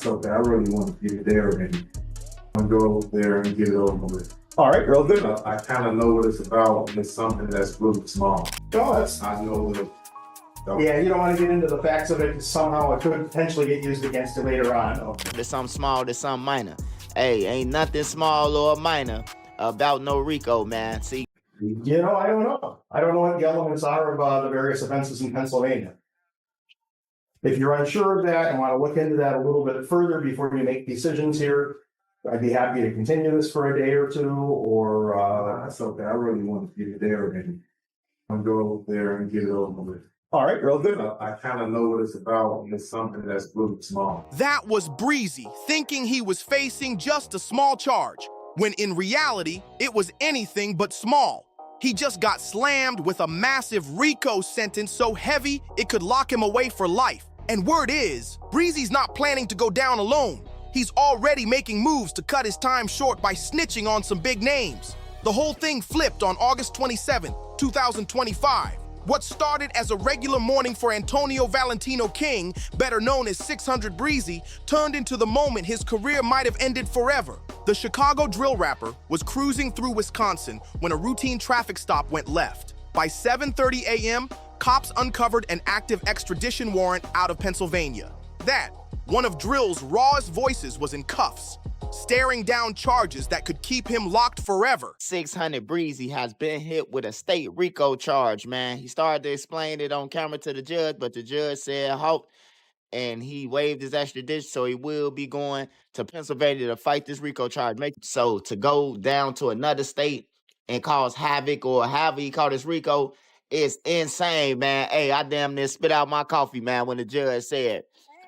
something I really want to get it there and go there and get it over with. All right, real good. I kind of know what it's about, and it's something that's really small. No, that's. I know that. Yeah, you don't want to get into the facts of it because somehow it could potentially get used against you later on. There's something small, there's something minor. Hey, ain't nothing small or minor about no Rico, man. See? You know, I don't know. I don't know what the elements are of the various offenses in Pennsylvania. If you're unsure of that and want to look into that a little bit further before you make decisions here, I'd be happy to continue this for a day or two, or that's something I really want to get it there and go there and get it over with. All right, real good. I kind of know what it's about, and it's something that's really small. That was Breezy, thinking he was facing just a small charge, when in reality, it was anything but small. He just got slammed with a massive RICO sentence so heavy it could lock him away for life. And word is, Breezy's not planning to go down alone. He's already making moves to cut his time short by snitching on some big names. The whole thing flipped on August 27, 2025. What started as a regular morning for Antonio Valentino King, better known as 600 Breezy, turned into the moment his career might have ended forever. The Chicago drill rapper was cruising through Wisconsin when a routine traffic stop went left. By 7:30 a.m., cops uncovered an active extradition warrant out of Pennsylvania. That, one of Drill's rawest voices, was in cuffs, staring down charges that could keep him locked forever. 600 Breezy has been hit with a state RICO charge, man. He started to explain it on camera to the judge, but the judge said halt, and he waived his extradition, so he will be going to Pennsylvania to fight this RICO charge. So to go down to another state and cause havoc, or however he called this RICO, is insane, man. Hey, I damn near spit out my coffee, man, when the judge said,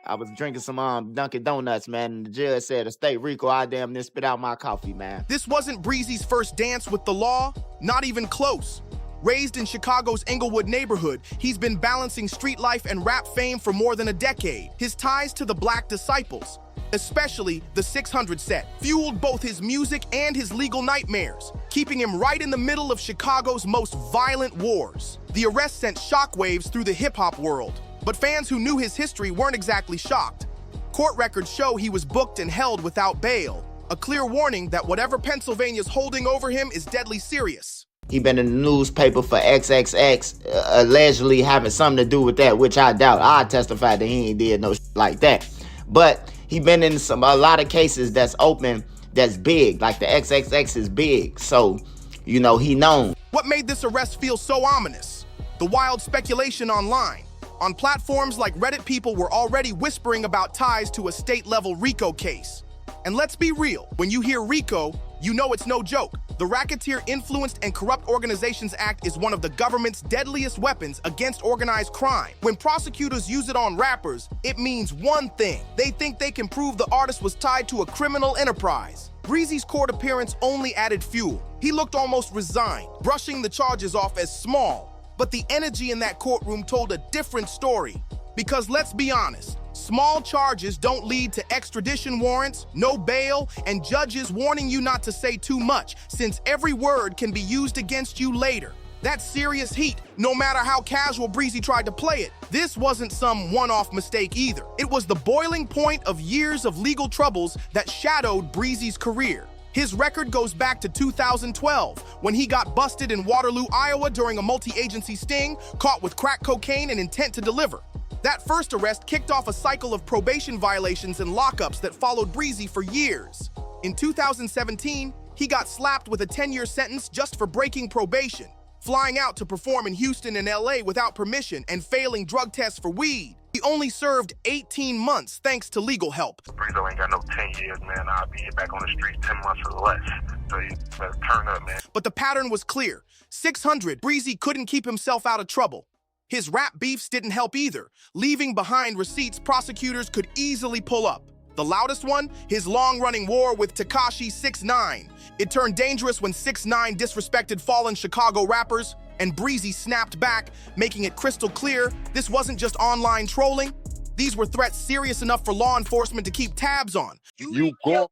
I was drinking some Dunkin' Donuts, man, and the judge said a state RICO, I damn near spit out my coffee, man. This wasn't Breezy's first dance with the law, not even close. Raised in Chicago's Englewood neighborhood, he's been balancing street life and rap fame for more than a decade. His ties to the Black Disciples, especially the 600 set, fueled both his music and his legal nightmares, keeping him right in the middle of Chicago's most violent wars. The arrest sent shockwaves through the hip-hop world, but fans who knew his history weren't exactly shocked. Court records show he was booked and held without bail, a clear warning that whatever Pennsylvania's holding over him is deadly serious. He been in the newspaper for XXX, allegedly having something to do with that, which I doubt. I testified that he ain't did no shit like that. But he been in a lot of cases that's open, that's big, like the XXX is big. So, you know, he known. What made this arrest feel so ominous? The wild speculation online. On platforms like Reddit, people were already whispering about ties to a state-level RICO case. And let's be real, when you hear RICO, you know it's no joke. The Racketeer Influenced and Corrupt Organizations Act is one of the government's deadliest weapons against organized crime. When prosecutors use it on rappers, it means one thing. They think they can prove the artist was tied to a criminal enterprise. Breezy's court appearance only added fuel. He looked almost resigned, brushing the charges off as small. But the energy in that courtroom told a different story. Because let's be honest, small charges don't lead to extradition warrants, no bail, and judges warning you not to say too much, since every word can be used against you later. That's serious heat, no matter how casual Breezy tried to play it. This wasn't some one-off mistake either. It was the boiling point of years of legal troubles that shadowed Breezy's career. His record goes back to 2012, when he got busted in Waterloo, Iowa during a multi-agency sting, caught with crack cocaine and intent to deliver. That first arrest kicked off a cycle of probation violations and lockups that followed Breezy for years. In 2017, he got slapped with a 10-year sentence just for breaking probation, flying out to perform in Houston and LA without permission, and failing drug tests for weed. He only served 18 months thanks to legal help. Breezy ain't got no 10 years, man. I'll be back on the streets 10 months or less. So you better turn up, man. But the pattern was clear. 600, Breezy couldn't keep himself out of trouble. His rap beefs didn't help either, leaving behind receipts prosecutors could easily pull up. The loudest one, his long-running war with Tekashi 6ix9ine. It turned dangerous when 6ix9ine disrespected fallen Chicago rappers, and Breezy snapped back, making it crystal clear this wasn't just online trolling. These were threats serious enough for law enforcement to keep tabs on. You go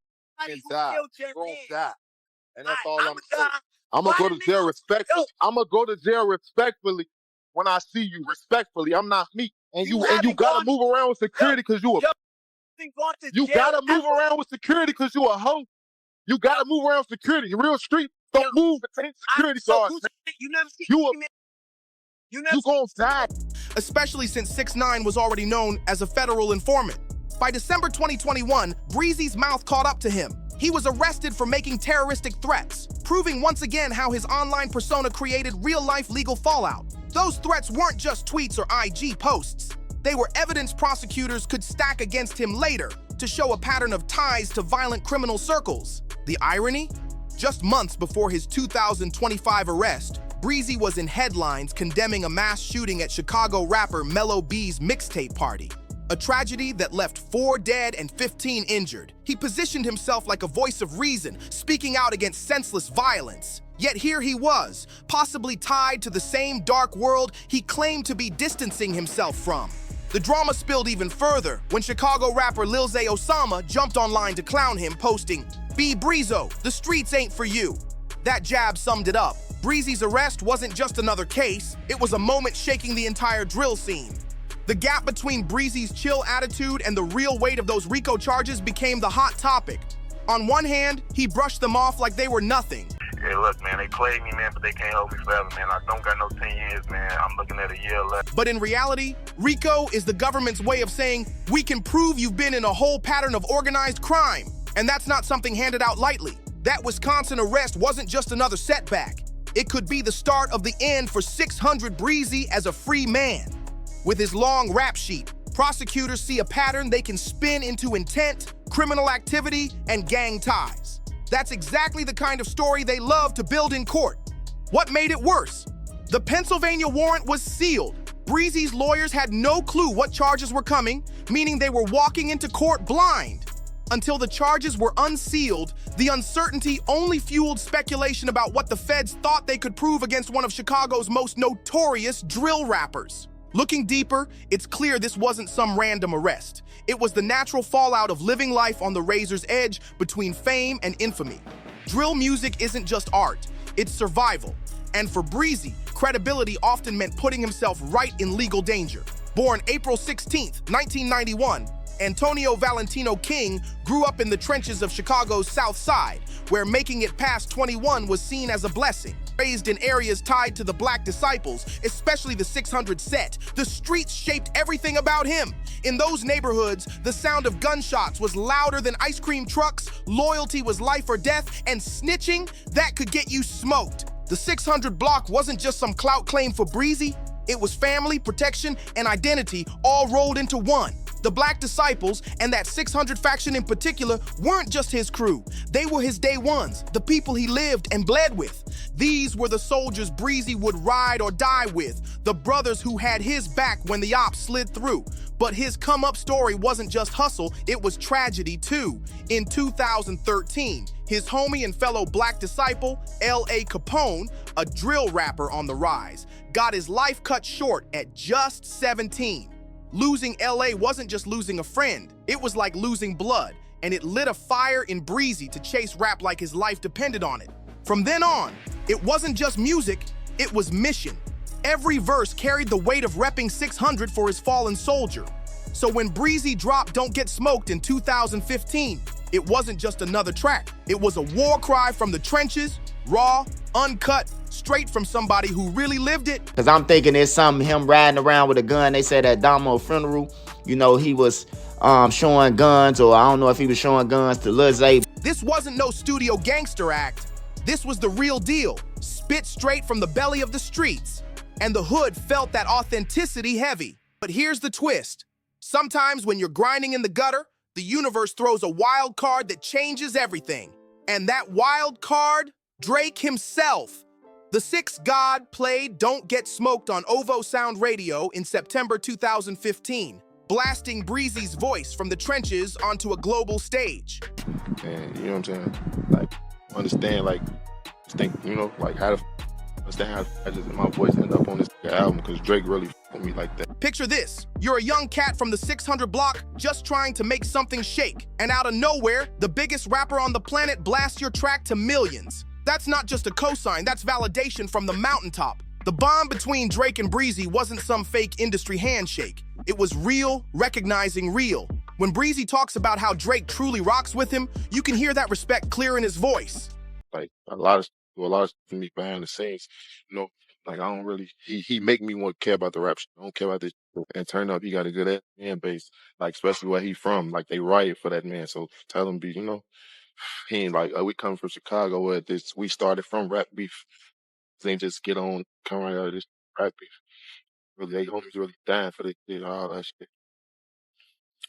and die. You're gonna die. And that's all I'm saying. I'm gonna go to jail respectfully. I'm gonna go to jail respectfully when I see you. Respectfully. I'm not me. And you gotta move around with security because you a You gotta move around with security because you a hoe. You gotta move around with security. Real street don't move between security guards. You gonna die. Especially since 6ix9ine was already known as a federal informant. By December 2021, Breezy's mouth caught up to him. He was arrested for making terroristic threats, proving once again how his online persona created real-life legal fallout. Those threats weren't just tweets or IG posts. They were evidence prosecutors could stack against him later to show a pattern of ties to violent criminal circles. The irony? Just months before his 2025 arrest, Breezy was in headlines condemning a mass shooting at Chicago rapper Mellow B's mixtape party. A tragedy that left 4 dead and 15 injured. He positioned himself like a voice of reason, speaking out against senseless violence. Yet here he was, possibly tied to the same dark world he claimed to be distancing himself from. The drama spilled even further when Chicago rapper Lil Zay Osama jumped online to clown him, posting, "Be Breezo, the streets ain't for you." That jab summed it up. Breezy's arrest wasn't just another case, it was a moment shaking the entire drill scene. The gap between Breezy's chill attitude and the real weight of those RICO charges became the hot topic. On one hand, he brushed them off like they were nothing. Hey, look, man, they played me, man, but they can't hold me forever, man. I don't got no 10 years, man. I'm looking at a year left. But in reality, RICO is the government's way of saying, we can prove you've been in a whole pattern of organized crime. And that's not something handed out lightly. That Wisconsin arrest wasn't just another setback. It could be the start of the end for 600 Breezy as a free man. With his long rap sheet, prosecutors see a pattern they can spin into intent, criminal activity, and gang ties. That's exactly the kind of story they love to build in court. What made it worse? The Pennsylvania warrant was sealed. Breezy's lawyers had no clue what charges were coming, meaning they were walking into court blind. Until the charges were unsealed, the uncertainty only fueled speculation about what the feds thought they could prove against one of Chicago's most notorious drill rappers. Looking deeper, it's clear this wasn't some random arrest. It was the natural fallout of living life on the razor's edge between fame and infamy. Drill music isn't just art, it's survival. And for Breezy, credibility often meant putting himself right in legal danger. Born April 16, 1991, Antonio Valentino King grew up in the trenches of Chicago's South Side, where making it past 21 was seen as a blessing. Raised in areas tied to the Black Disciples, especially the 600 set, the streets shaped everything about him. In those neighborhoods, the sound of gunshots was louder than ice cream trucks, loyalty was life or death, and snitching, that could get you smoked. The 600 block wasn't just some clout claim for Breezy, it was family, protection, and identity all rolled into one. The Black Disciples, and that 600 faction in particular, weren't just his crew. They were his day ones, the people he lived and bled with. These were the soldiers Breezy would ride or die with, the brothers who had his back when the ops slid through. But his come-up story wasn't just hustle, it was tragedy too. In 2013, his homie and fellow Black disciple, L.A. Capone, a drill rapper on the rise, got his life cut short at just 17. Losing L.A. wasn't just losing a friend, it was like losing blood, and it lit a fire in Breezy to chase rap like his life depended on it. From then on, it wasn't just music, it was mission. Every verse carried the weight of repping 600 for his fallen soldier. So when Breezy dropped Don't Get Smoked in 2015, it wasn't just another track. It was a war cry from the trenches, raw, uncut, straight from somebody who really lived it. Cause I'm thinking it's something him riding around with a gun. They said at Damo funeral, you know, he was showing guns, or I don't know if he was showing guns to Lil Zay. This wasn't no studio gangster act. This was the real deal, spit straight from the belly of the streets. And the hood felt that authenticity heavy. But here's the twist. Sometimes when you're grinding in the gutter, the universe throws a wild card that changes everything. And that wild card, Drake himself. The Sixth God played Don't Get Smoked on OVO Sound Radio in September 2015, blasting Breezy's voice from the trenches onto a global stage. And you know what I'm saying? Like, understand, like, think, you know, like how to understand how my voice ended up on this album, because Drake really with me like that. Picture this. You're a young cat from the 600 block just trying to make something shake. And out of nowhere, the biggest rapper on the planet blasts your track to millions. That's not just a cosign, that's validation from the mountaintop. The bond between Drake and Breezy wasn't some fake industry handshake. It was real, recognizing real. When Breezy talks about how Drake truly rocks with him, you can hear that respect clear in his voice. Like a lot of for me behind the scenes, you know. Like I don't really, he make me want to care about the rap shit. I don't care about this. And turn up, he got a good fan base, like especially where he from. Like they riot for that man. So tell him, be, you know, he ain't like, we come from Chicago where we started from rap beef. They ain't just get on, come right out of this rap beef. Really, they homies really dying for this shit, all that shit.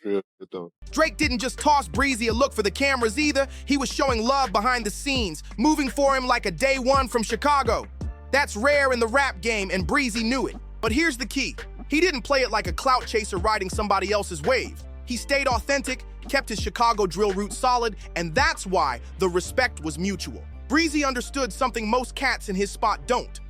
Real good though. Drake didn't just toss Breezy a look for the cameras either. He was showing love behind the scenes, moving for him like a day one from Chicago. That's rare in the rap game, and Breezy knew it. But here's the key. He didn't play it like a clout chaser riding somebody else's wave. He stayed authentic, kept his Chicago drill roots solid, and that's why the respect was mutual. Breezy understood something most cats in his spot don't.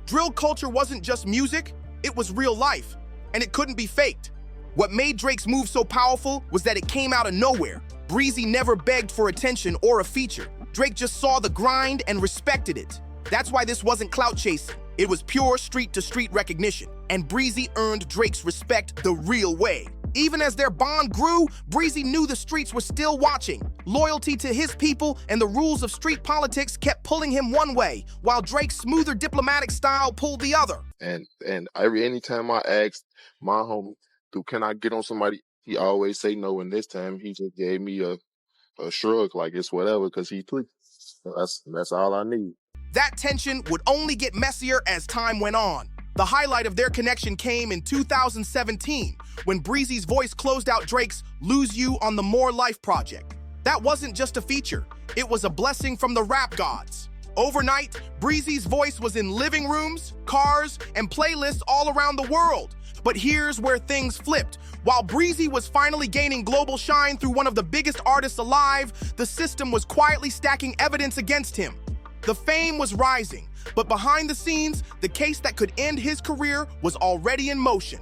Drill culture wasn't just music, it was real life, and it couldn't be faked. What made Drake's move so powerful was that it came out of nowhere. Breezy never begged for attention or a feature. Drake just saw the grind and respected it. That's why this wasn't clout chasing. It was pure street-to-street recognition. And Breezy earned Drake's respect the real way. Even as their bond grew, Breezy knew the streets were still watching. Loyalty to his people and the rules of street politics kept pulling him one way, while Drake's smoother diplomatic style pulled the other. And anytime I asked my homie, can I get on somebody, he always say no, and this time he just gave me a shrug, like it's whatever, because he tweaked. So that's all I need. That tension would only get messier as time went on. The highlight of their connection came in 2017, when Breezy's voice closed out Drake's Lose You on the More Life project. That wasn't just a feature, it was a blessing from the rap gods. Overnight, Breezy's voice was in living rooms, cars, and playlists all around the world. But here's where things flipped. While Breezy was finally gaining global shine through one of the biggest artists alive, the system was quietly stacking evidence against him. The fame was rising, but behind the scenes, the case that could end his career was already in motion.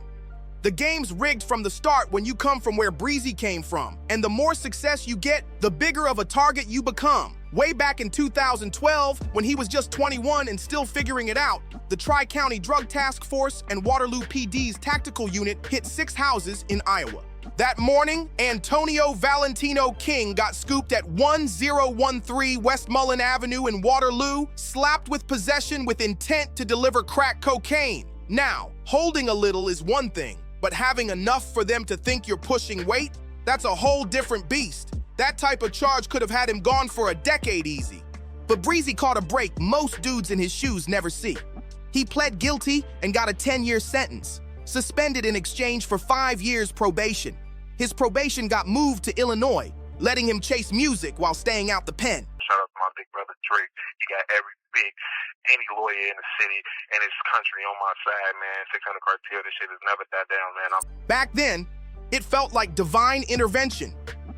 The game's rigged from the start when you come from where Breezy came from, and the more success you get, the bigger of a target you become. Way back in 2012, when he was just 21 and still figuring it out, the Tri-County Drug Task Force and Waterloo PD's tactical unit hit 6 houses in Iowa. That morning, Antonio Valentino King got scooped at 1013 West Mullen Avenue in Waterloo, slapped with possession with intent to deliver crack cocaine. Now, holding a little is one thing, but having enough for them to think you're pushing weight? That's a whole different beast. That type of charge could have had him gone for a decade easy. But Breezy caught a break most dudes in his shoes never see. He pled guilty and got a 10-year sentence, suspended in exchange for 5 years probation. His probation got moved to Illinois, letting him chase music while staying out the pen. Shout out to my big brother Drake. He got any lawyer in the city and his country on my side, man. 600 cartel, this shit has never died down, man. Back then, it felt like divine intervention,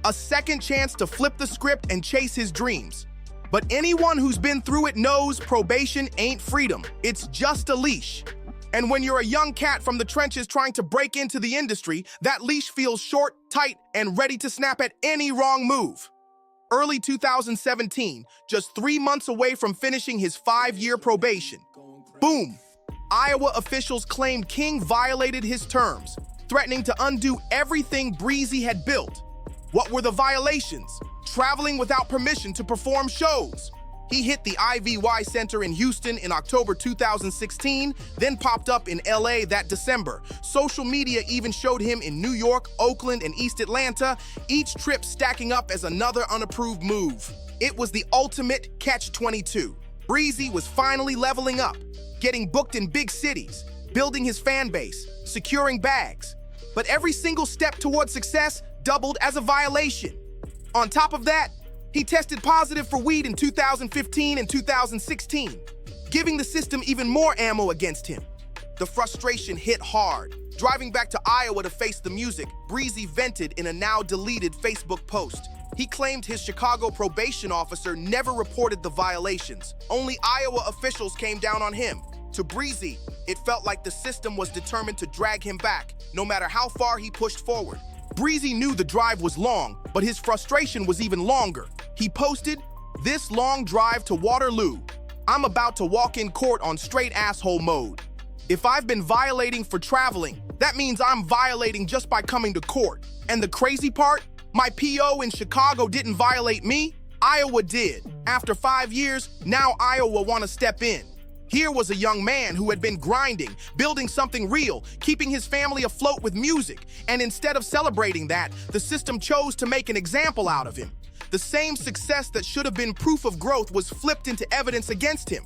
a second chance to flip the script and chase his dreams. But anyone who's been through it knows probation ain't freedom. It's just a leash. And when you're a young cat from the trenches trying to break into the industry, that leash feels short, tight, and ready to snap at any wrong move. Early 2017, just 3 months away from finishing his 5-year probation. Boom! Iowa officials claimed King violated his terms, threatening to undo everything Breezy had built. What were the violations? Traveling without permission to perform shows. He hit the IVY Center in Houston in October 2016, then popped up in LA that December. Social media even showed him in New York, Oakland, and East Atlanta, each trip stacking up as another unapproved move. It was the ultimate catch-22. Breezy was finally leveling up, getting booked in big cities, building his fan base, securing bags. But every single step toward success doubled as a violation. On top of that, he tested positive for weed in 2015 and 2016, giving the system even more ammo against him. The frustration hit hard. Driving back to Iowa to face the music, Breezy vented in a now-deleted Facebook post. He claimed his Chicago probation officer never reported the violations. Only Iowa officials came down on him. To Breezy, it felt like the system was determined to drag him back, no matter how far he pushed forward. Breezy knew the drive was long, but his frustration was even longer. He posted, "This long drive to Waterloo. I'm about to walk in court on straight asshole mode. If I've been violating for traveling, That means I'm violating just by coming to court. And the crazy part, my PO in Chicago didn't violate me, Iowa did. After 5 years, now Iowa want to step in. Here was a young man who had been grinding, building something real, keeping his family afloat with music, and instead of celebrating that, the system chose to make an example out of him. The same success that should have been proof of growth was flipped into evidence against him.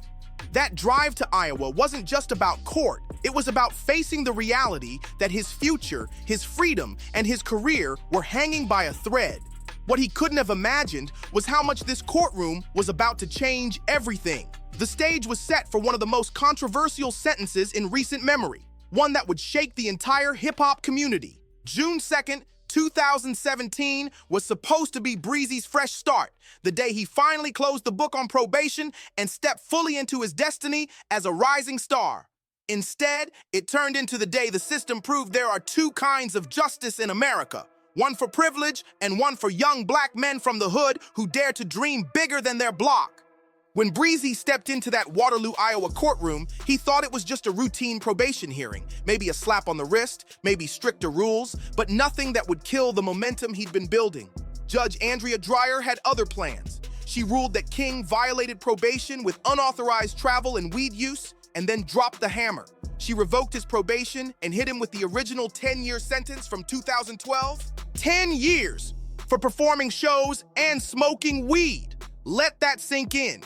That drive to Iowa wasn't just about court. It was about facing the reality that his future, his freedom, and his career were hanging by a thread. What he couldn't have imagined was how much this courtroom was about to change everything. The stage was set for one of the most controversial sentences in recent memory, one that would shake the entire hip-hop community. June 2nd, 2017 was supposed to be Breezy's fresh start, the day he finally closed the book on probation and stepped fully into his destiny as a rising star. Instead, it turned into the day the system proved there are two kinds of justice in America, one for privilege and one for young black men from the hood who dare to dream bigger than their block. When Breezy stepped into that Waterloo, Iowa courtroom, he thought it was just a routine probation hearing, maybe a slap on the wrist, maybe stricter rules, but nothing that would kill the momentum he'd been building. Judge Andrea Dreyer had other plans. She ruled that King violated probation with unauthorized travel and weed use, and then dropped the hammer. She revoked his probation and hit him with the original 10-year sentence from 2012. 10 years for performing shows and smoking weed. Let that sink in.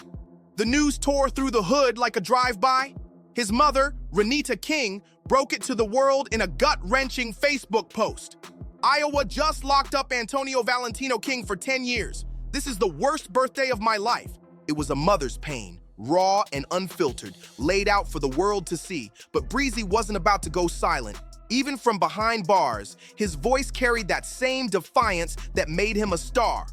The news tore through the hood like a drive-by. His mother, Renita King, broke it to the world in a gut-wrenching Facebook post. Iowa just locked up Antonio Valentino King for 10 years. This is the worst birthday of my life. It was a mother's pain, raw and unfiltered, laid out for the world to see. But Breezy wasn't about to go silent. Even from behind bars, his voice carried that same defiance that made him a star.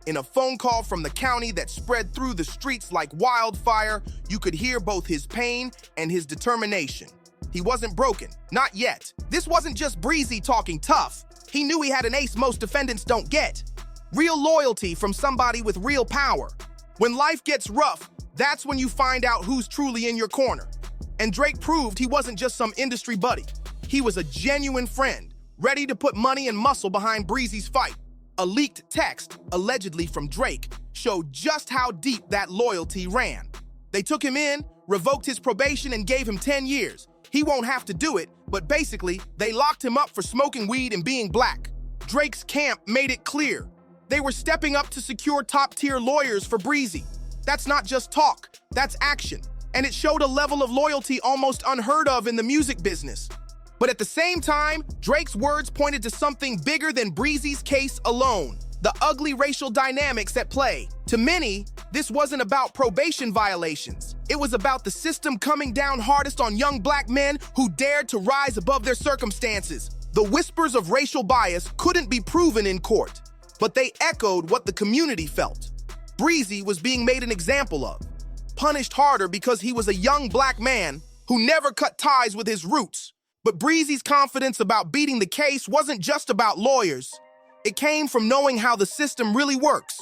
In a phone call from the county that spread through the streets like wildfire, you could hear both his pain and his determination. He wasn't broken, not yet. This wasn't just Breezy talking tough. He knew he had an ace most defendants don't get. Real loyalty from somebody with real power. When life gets rough, that's when you find out who's truly in your corner. And Drake proved he wasn't just some industry buddy. He was a genuine friend, ready to put money and muscle behind Breezy's fight. A leaked text, allegedly from Drake, showed just how deep that loyalty ran. They took him in, revoked his probation, and gave him 10 years. He won't have to do it, but basically, they locked him up for smoking weed and being black. Drake's camp made it clear. They were stepping up to secure top-tier lawyers for Breezy. That's not just talk, that's action. And it showed a level of loyalty almost unheard of in the music business. But at the same time, Drake's words pointed to something bigger than Breezy's case alone, the ugly racial dynamics at play. To many, this wasn't about probation violations. It was about the system coming down hardest on young black men who dared to rise above their circumstances. The whispers of racial bias couldn't be proven in court, but they echoed what the community felt. Breezy was being made an example of, punished harder because he was a young black man who never cut ties with his roots. But Breezy's confidence about beating the case wasn't just about lawyers. It came from knowing how the system really works.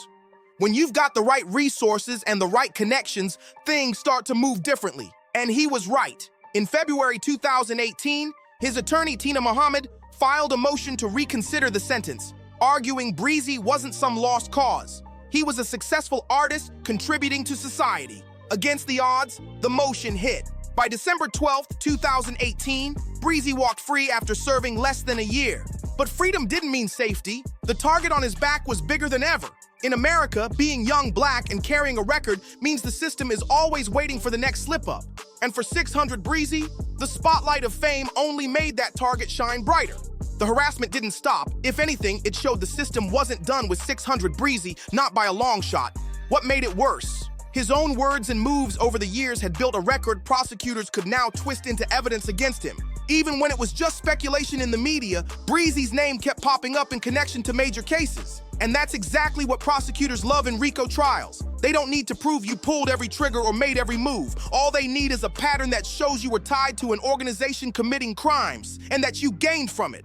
When you've got the right resources and the right connections, things start to move differently. And he was right. In February 2018, his attorney Tina Muhammad filed a motion to reconsider the sentence, arguing Breezy wasn't some lost cause. He was a successful artist contributing to society. Against the odds, the motion hit. By December 12, 2018, Breezy walked free after serving less than a year. But freedom didn't mean safety. The target on his back was bigger than ever. In America, being young black and carrying a record means the system is always waiting for the next slip-up. And for 600 Breezy, the spotlight of fame only made that target shine brighter. The harassment didn't stop. If anything, it showed the system wasn't done with 600 Breezy, not by a long shot. What made it worse? His own words and moves over the years had built a record prosecutors could now twist into evidence against him. Even when it was just speculation in the media, Breezy's name kept popping up in connection to major cases. And that's exactly what prosecutors love in RICO trials. They don't need to prove you pulled every trigger or made every move. All they need is a pattern that shows you were tied to an organization committing crimes and that you gained from it.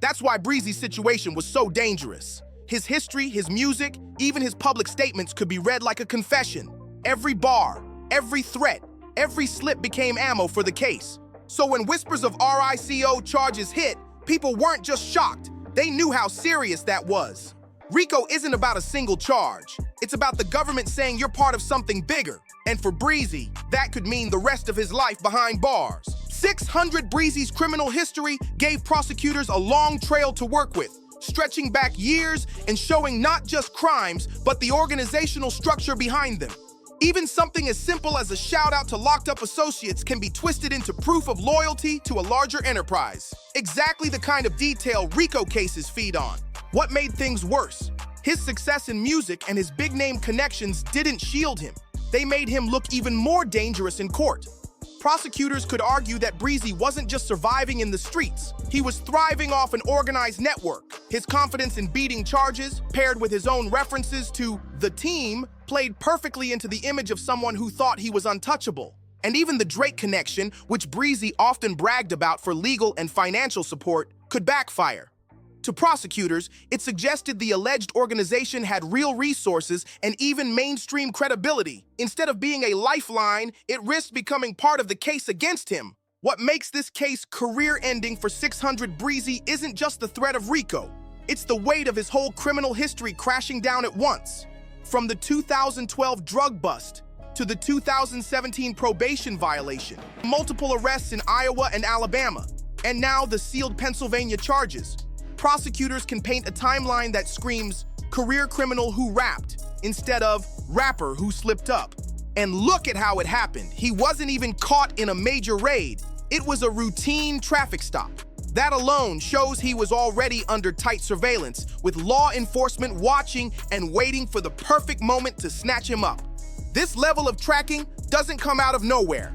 That's why Breezy's situation was so dangerous. His history, his music, even his public statements could be read like a confession. Every bar, every threat, every slip became ammo for the case. So when whispers of RICO charges hit, people weren't just shocked. They knew how serious that was. RICO isn't about a single charge. It's about the government saying you're part of something bigger. And for Breezy, that could mean the rest of his life behind bars. 600 Breezy's criminal history gave prosecutors a long trail to work with, stretching back years and showing not just crimes, but the organizational structure behind them. Even something as simple as a shout-out to locked-up associates can be twisted into proof of loyalty to a larger enterprise. Exactly the kind of detail RICO cases feed on. What made things worse? His success in music and his big-name connections didn't shield him. They made him look even more dangerous in court. Prosecutors could argue that Breezy wasn't just surviving in the streets. He was thriving off an organized network. His confidence in beating charges, paired with his own references to the team, played perfectly into the image of someone who thought he was untouchable. And even the Drake connection, which Breezy often bragged about for legal and financial support, could backfire. To prosecutors, it suggested the alleged organization had real resources and even mainstream credibility. Instead of being a lifeline, it risked becoming part of the case against him. What makes this case career-ending for 600 Breezy isn't just the threat of RICO. It's the weight of his whole criminal history crashing down at once. From the 2012 drug bust to the 2017 probation violation, multiple arrests in Iowa and Alabama, and now the sealed Pennsylvania charges. Prosecutors can paint a timeline that screams career criminal who rapped instead of rapper who slipped up. And look at how it happened. He wasn't even caught in a major raid. It was a routine traffic stop. That alone shows he was already under tight surveillance, with law enforcement watching and waiting for the perfect moment to snatch him up. This level of tracking doesn't come out of nowhere.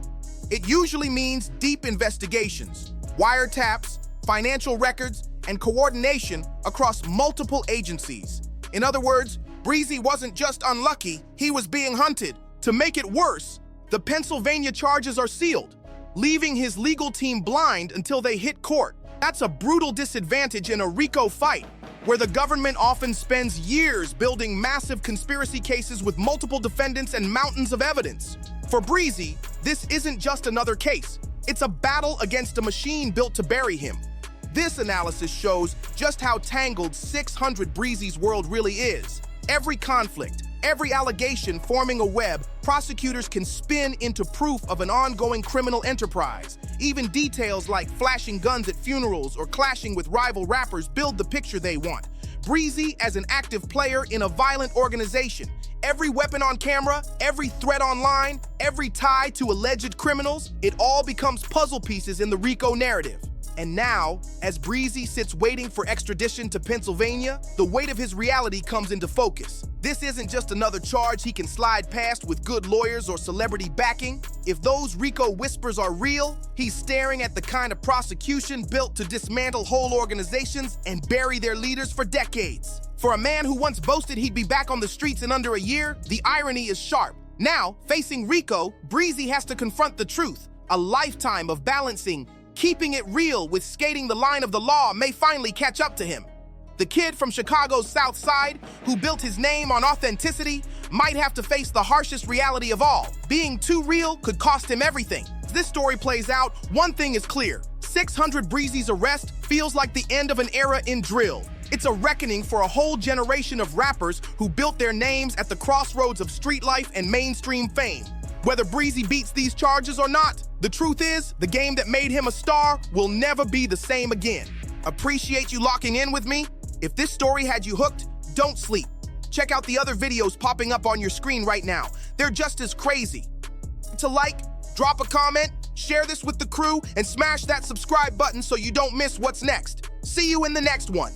It usually means deep investigations, wiretaps, financial records, and coordination across multiple agencies. In other words, Breezy wasn't just unlucky, he was being hunted. To make it worse, the Pennsylvania charges are sealed, leaving his legal team blind until they hit court. That's a brutal disadvantage in a RICO fight, where the government often spends years building massive conspiracy cases with multiple defendants and mountains of evidence. For Breezy, this isn't just another case. It's a battle against a machine built to bury him. This analysis shows just how tangled 600 Breezy's world really is. Every conflict, every allegation forming a web prosecutors can spin into proof of an ongoing criminal enterprise. Even details like flashing guns at funerals or clashing with rival rappers build the picture they want. Breezy as an active player in a violent organization. Every weapon on camera, every threat online, every tie to alleged criminals, it all becomes puzzle pieces in the RICO narrative. And now, as Breezy sits waiting for extradition to Pennsylvania, the weight of his reality comes into focus. This isn't just another charge he can slide past with good lawyers or celebrity backing. If those RICO whispers are real, he's staring at the kind of prosecution built to dismantle whole organizations and bury their leaders for decades. For a man who once boasted he'd be back on the streets in under a year, the irony is sharp. Now, facing RICO, Breezy has to confront the truth. A lifetime of balancing keeping it real with skating the line of the law may finally catch up to him. The kid from Chicago's South Side, who built his name on authenticity, might have to face the harshest reality of all. Being too real could cost him everything. As this story plays out, one thing is clear. 600 Breezy's arrest feels like the end of an era in drill. It's a reckoning for a whole generation of rappers who built their names at the crossroads of street life and mainstream fame. Whether Breezy beats these charges or not, the truth is, the game that made him a star will never be the same again. Appreciate you locking in with me. If this story had you hooked, don't sleep. Check out the other videos popping up on your screen right now. They're just as crazy. To like, drop a comment, share this with the crew, and smash that subscribe button so you don't miss what's next. See you in the next one.